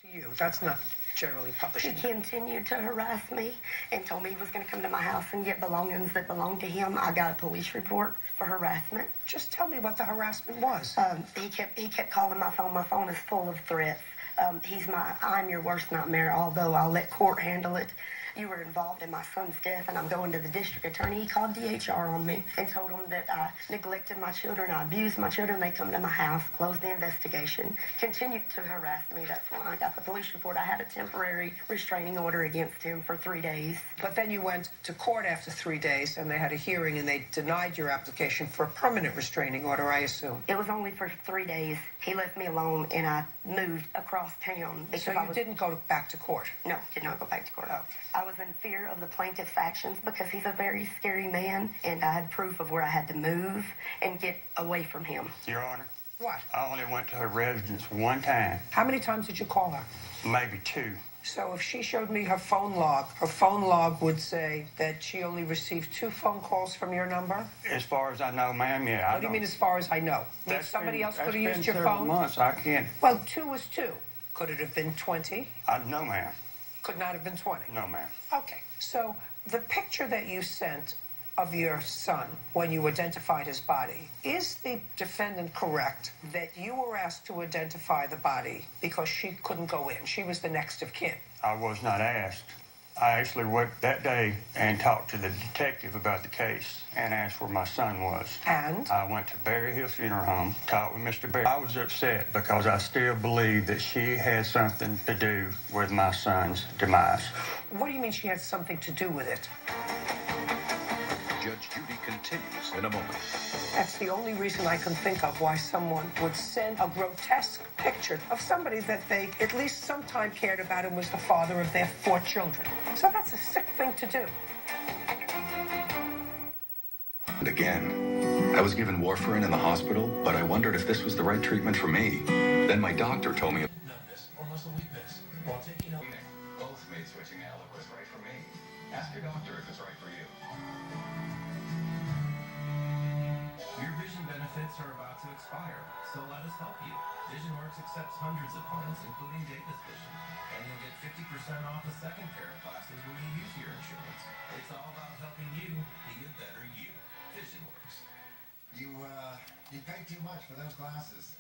To you, that's not generally He published. continued to harass me and told me he was going to come to my house and get belongings that belonged to him. I got a police report for harassment. Just tell me what the harassment was. He kept calling my phone. My phone is full of threats. I'm your worst nightmare, although I'll let court handle it. You were involved in my son's death, and I'm going to the district attorney. He called DHR on me and told him that I neglected my children, I abused my children. They come to my house, closed the investigation, continued to harass me. That's why I got the police report. I had a temporary restraining order against him for 3 days. But then you went to court after 3 days, and they had a hearing, and they denied your application for a permanent restraining order, I assume. It was only for 3 days. He left me alone, and I moved across town. So you didn't go back to court? No, did not go back to court. Oh. I was in fear of the plaintiff's actions because he's a very scary man, and I had proof of where I had to move and get away from him. Your Honor. What? I only went to her residence one time. How many times did you call her? Maybe 2. So if she showed me her phone log would say that she only received 2 phone calls from your number? As far as I know, ma'am, yeah. What do you mean as far as I know? Mean somebody else could have used your phone? Months. I can't. Well, 2 was 2. Could it have been 20? No, ma'am. Could not have been 20? No, ma'am. Okay. So the picture that you sent of your son when you identified his body, is the defendant correct that you were asked to identify the body because she couldn't go in? She was the next of kin. I was not asked. I actually went that day and talked to the detective about the case and asked where my son was. And? I went to Berry Hill Funeral Home, talked with Mr. Berry. I was upset because I still believe that she had something to do with my son's demise. What do you mean she had something to do with it? Judge Judy continues in a moment. That's the only reason I can think of why someone would send a grotesque picture of somebody that they at least sometime cared about and was the father of their 4 children. So that's a sick thing to do. And again, I was given warfarin in the hospital, but I wondered if this was the right treatment for me. Then my doctor told me numbness or muscle weakness while taking up. both made switching to Eliquis right for me. Ask your doctor if it's right for you. Your vision benefits are about to expire, so let us help you. VisionWorks accepts hundreds of plans, including Davis Vision, and you'll get 50% off a second pair of glasses when you use your insurance. It's all about helping you be a better you. VisionWorks. You paid too much for those glasses.